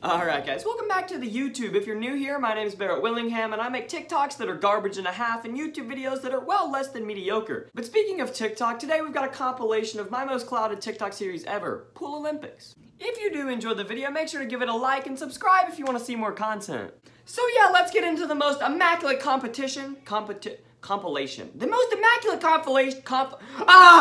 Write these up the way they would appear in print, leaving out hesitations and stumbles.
Alright guys, welcome back to the YouTube. If you're new here, my name is Barrett Willingham and I make TikToks that are garbage and a half and YouTube videos that are, well, less than mediocre. But speaking of TikTok, today we've got a compilation of my most clouded TikTok series ever, Pool Olympics. If you do enjoy the video, make sure to give it a like and subscribe if you want to see more content. So yeah, let's get into the most immaculate compilation. The most immaculate compilation,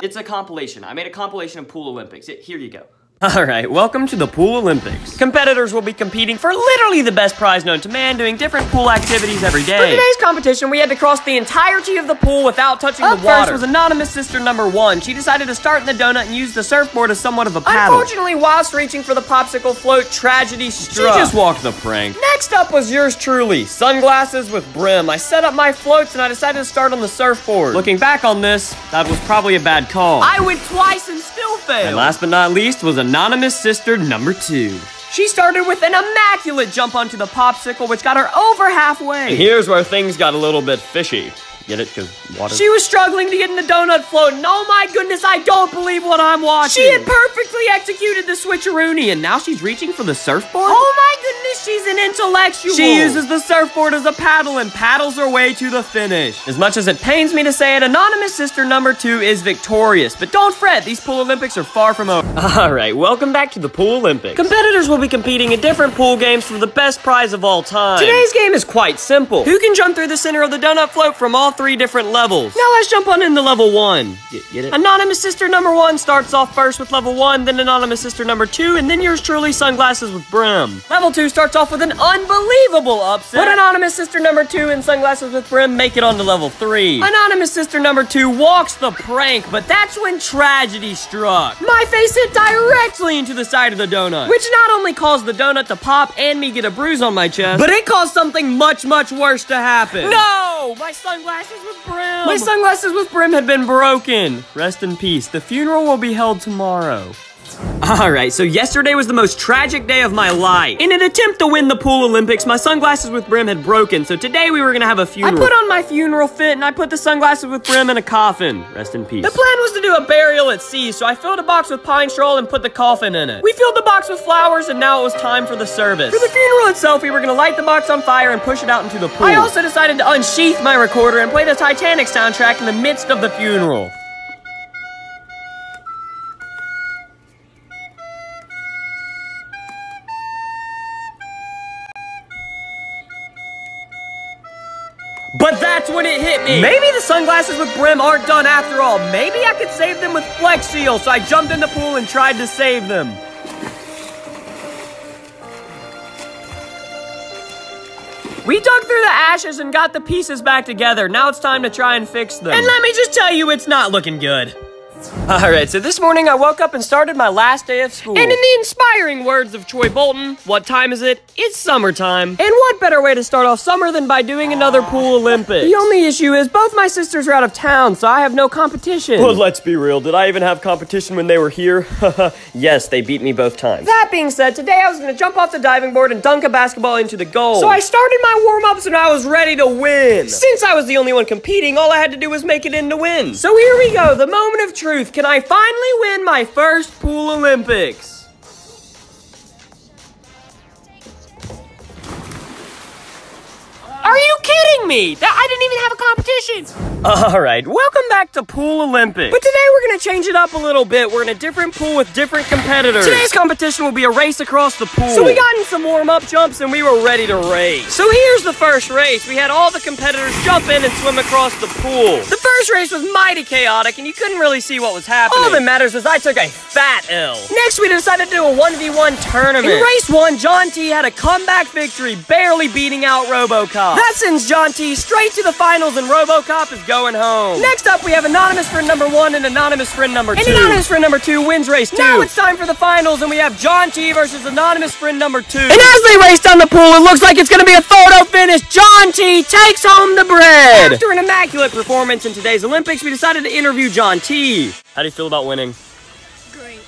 It's a compilation. I made a compilation of Pool Olympics. Here you go. Alright, welcome to the Pool Olympics. Competitors will be competing for literally the best prize known to man, doing different pool activities every day. For today's competition, we had to cross the entirety of the pool without touching the water. Up first was anonymous sister number 1. She decided to start in the donut and use the surfboard as somewhat of a paddle. Unfortunately, whilst reaching for the popsicle float, tragedy struck. She just walked the prank. Next up was yours truly, sunglasses with brim. I set up my floats and I decided to start on the surfboard. Looking back on this, that was probably a bad call. I went twice and still failed. And last but not least was anonymous sister number 2. She started with an immaculate jump onto the popsicle, which got her over halfway. And here's where things got a little bit fishy. Get it? Because water? She was struggling to get in the donut float, and oh my goodness, I don't believe what I'm watching. She had perfectly executed the switcheroonie, and now she's reaching for the surfboard? Oh my goodness, she's an intellectual. She uses the surfboard as a paddle and paddles her way to the finish. As much as it pains me to say it, anonymous sister number 2 is victorious. But don't fret, these Pool Olympics are far from over. Alright, welcome back to the Pool Olympics. Competitors will be competing in different pool games for the best prize of all time. Today's game is quite simple. Who can jump through the center of the donut float from all 3 different levels? Now let's jump on into level 1. Get it? Anonymous sister number 1 starts off first with level 1, then anonymous sister number 2, and then yours truly, sunglasses with brim. Level 2 starts off with an unbelievable upset, but anonymous sister number 2 and sunglasses with brim make it onto level 3. Anonymous sister number 2 walks the prank, but that's when tragedy struck. My face hit directly into the side of the donut, which not only caused the donut to pop and me get a bruise on my chest, but it caused something much worse to happen. No! My sunglasses with brim! My sunglasses with brim had been broken. Rest in peace. The funeral will be held tomorrow. Alright, so yesterday was the most tragic day of my life. In an attempt to win the Pool Olympics, my sunglasses with brim had broken, so today we were gonna have a funeral. I put on my funeral fit and I put the sunglasses with brim in a coffin. Rest in peace. The plan was to do a burial at sea, so I filled a box with pine straw and put the coffin in it. We filled the box with flowers and now it was time for the service. For the funeral itself, we were gonna light the box on fire and push it out into the pool. I also decided to unsheath my recorder and play the Titanic soundtrack in the midst of the funeral. But that's when it hit me. Maybe the sunglasses with brim aren't done after all. Maybe I could save them with Flex Seal, so I jumped in the pool and tried to save them. We dug through the ashes and got the pieces back together. Now it's time to try and fix them. And let me just tell you, it's not looking good. Alright, so this morning I woke up and started my last day of school. And in the inspiring words of Troy Bolton, what time is it? It's summertime. And what better way to start off summer than by doing another Pool Olympics? The only issue is both my sisters are out of town, so I have no competition. Well, let's be real. Did I even have competition when they were here? Yes, they beat me both times. That being said, today I was going to jump off the diving board and dunk a basketball into the goal. So I started my warm-ups and I was ready to win. Since I was the only one competing, all I had to do was make it in to win. So here we go, the moment of truth. Can I finally win my first Pool Olympics? Are you kidding me? I didn't even have a competition. Alright, welcome back to Pool Olympics. But today we're gonna change it up a little bit. We're in a different pool with different competitors. Today's competition will be a race across the pool. So we got in some warm-up jumps and we were ready to race. So here's the first race. We had all the competitors jump in and swim across the pool. The first race was mighty chaotic and you couldn't really see what was happening. All that matters is I took a fat L. Next we decided to do a 1v1 tournament. In race 1, John T had a comeback victory, barely beating out RoboCop. That sends John T straight to the finals and RoboCop is going home. Next up, we have anonymous friend number 1 and anonymous friend number 2. And anonymous friend number 2 wins race 2. Now it's time for the finals, and we have John T versus anonymous friend number 2. And as they race down the pool, it looks like it's going to be a photo finish. John T takes home the bread. After an immaculate performance in today's Olympics, we decided to interview John T. How do you feel about winning? Great.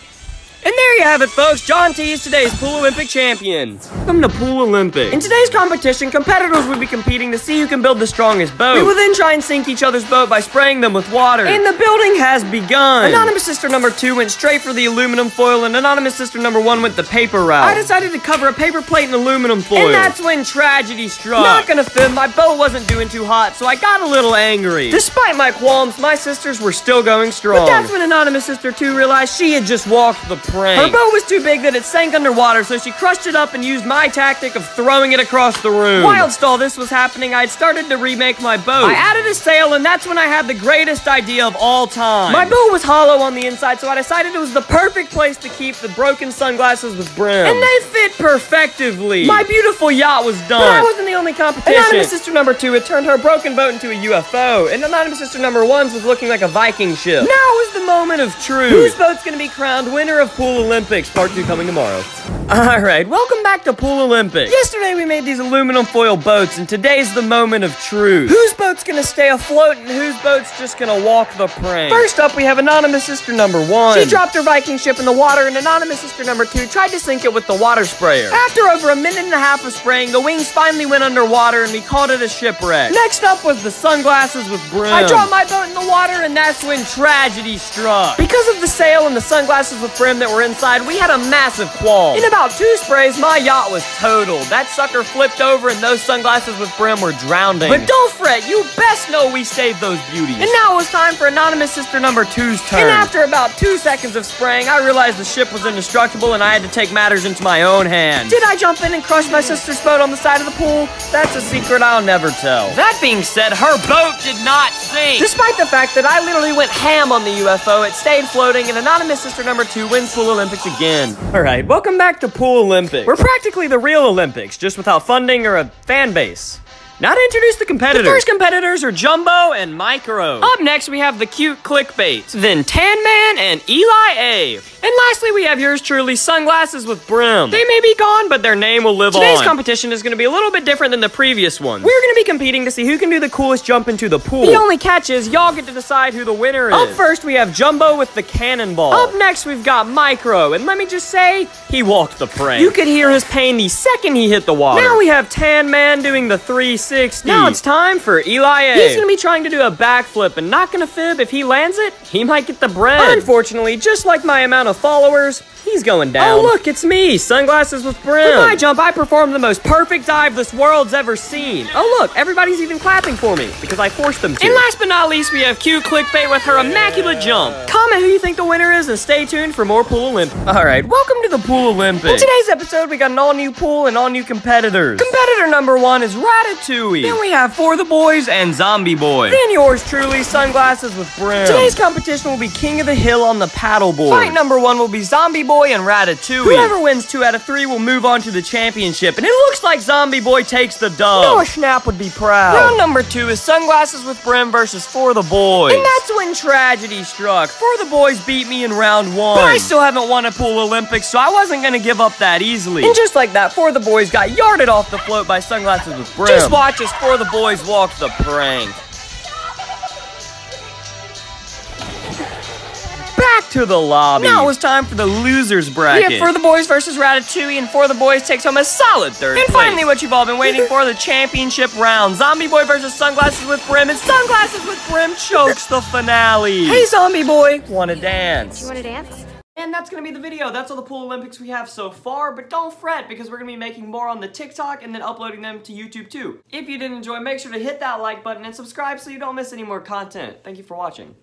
And there you have it, folks. John T is today's Pool Olympic champion. Welcome to Pool Olympics. In today's competition, competitors will be competing to see who can build the strongest boat. We will then try and sink each other's boat by spraying them with water. And the building has begun. Anonymous sister number 2 went straight for the aluminum foil, and anonymous sister number 1 went the paper route. I decided to cover a paper plate in aluminum foil. And that's when tragedy struck. Not gonna fib, my boat wasn't doing too hot, so I got a little angry. Despite my qualms, my sisters were still going strong. But that's when anonymous sister 2 realized she had just walked the prank. Her boat was too big that it sank underwater, so she crushed it up and used my tactic of throwing it across the room. Whilst all this was happening, I'd started to remake my boat. I added a sail, and that's when I had the greatest idea of all time. My boat was hollow on the inside, so I decided it was the perfect place to keep the broken sunglasses with brim. And they fit perfectively. My beautiful yacht was done. But I wasn't the only competition. Anonymous sister number 2 had turned her broken boat into a UFO, and anonymous sister number 1 was looking like a Viking ship. Now is the moment of truth. Whose boat's gonna be crowned winner of Pool Olympics? Part 2 coming tomorrow. Alright, welcome back to Pool Olympics. Yesterday we made these aluminum foil boats, and today's the moment of truth. Whose boat's gonna stay afloat and whose boat's just gonna walk the prank? First up, we have anonymous sister number 1. She dropped her Viking ship in the water, and anonymous sister number 2 tried to sink it with the water sprayer. After over a minute and a half of spraying, the wings finally went underwater, and we called it a shipwreck. Next up was the sunglasses with brim. I dropped my boat in the water, and that's when tragedy struck. Because of the sail and the sunglasses with brim that were inside, we had a massive qualm. In about 2 sprays, my yacht was totaled. That sucker flipped over, and those sunglasses with brim were drowning. But don't fret, you best know we saved those beauties. And now it was time for anonymous sister number 2's turn. And after about 2 seconds of spraying, I realized the ship was indestructible, and I had to take matters into my own hands. Did I jump in and crush my sister's boat on the side of the pool? That's a secret I'll never tell. That being said, her boat did not sink. Despite the fact that I literally went ham on the UFO, it stayed floating, and anonymous sister number 2 wins Pool Olympics again. Alright, welcome back to Pool Olympics. We're practically the real Olympics, just without funding or a fan base. Now to introduce the competitors. The first competitors are Jumbo and Micro. Up next, we have the cute clickbait, then Tan Man and Eli A. And lastly, we have yours truly, Sunglasses with Brim. They may be gone, but their name will live on. Today's competition is going to be a little bit different than the previous one. We're going to be competing to see who can do the coolest jump into the pool. The only catch is y'all get to decide who the winner is. Up first, we have Jumbo with the cannonball. Up next, we've got Micro, and let me just say, he walked the prank. You could hear his pain the second he hit the water. Now we have Tan Man doing the 360. Now it's time for Eli A. He's gonna be trying to do a backflip, and not gonna fib, if he lands it, he might get the bread. Unfortunately, just like my amount of followers, he's going down. Oh look, it's me, Sunglasses with Brim. For my jump, I performed the most perfect dive this world's ever seen. Oh look, everybody's even clapping for me, because I forced them to. And last but not least, we have cute clickbait with her immaculate jump. Comment who you think the winner is, and stay tuned for more Pool Olympics. Alright, welcome to the Pool Olympics. In today's episode, we got an all-new pool and all-new competitors. Competitor number 1 is Ratatouille. Then we have For the Boys and Zombie Boy. Then yours truly, Sunglasses with Brim. Today's competition will be King of the Hill on the paddleboard. Fight number 1 will be Zombie Boy and Ratatouille. Whoever wins 2 out of 3 will move on to the championship, and it looks like Zombie Boy takes the dub. Noah Schnapp would be proud. Round number 2 is Sunglasses with Brim versus For the Boys. And that's when tragedy struck. For the Boys beat me in round 1. But I still haven't won a Pool Olympics, so I wasn't gonna give up that easily. And just like that, For the Boys got yarded off the float by Sunglasses with Brim. Just watch as For the Boys walk the prank. Back to the lobby. Now it was time for the losers bracket. We have For the Boys versus Ratatouille, and For the Boys takes home a solid 3rd place. And finally, what you've all been waiting for, the championship round. Zombie Boy versus Sunglasses with Brim, and Sunglasses with Brim chokes the finale. Hey, Zombie Boy, wanna dance? Do you wanna dance? And that's gonna be the video. That's all the Pool Olympics we have so far, but don't fret, because we're gonna be making more on the TikTok and then uploading them to YouTube too. If you did enjoy, make sure to hit that like button and subscribe so you don't miss any more content. Thank you for watching.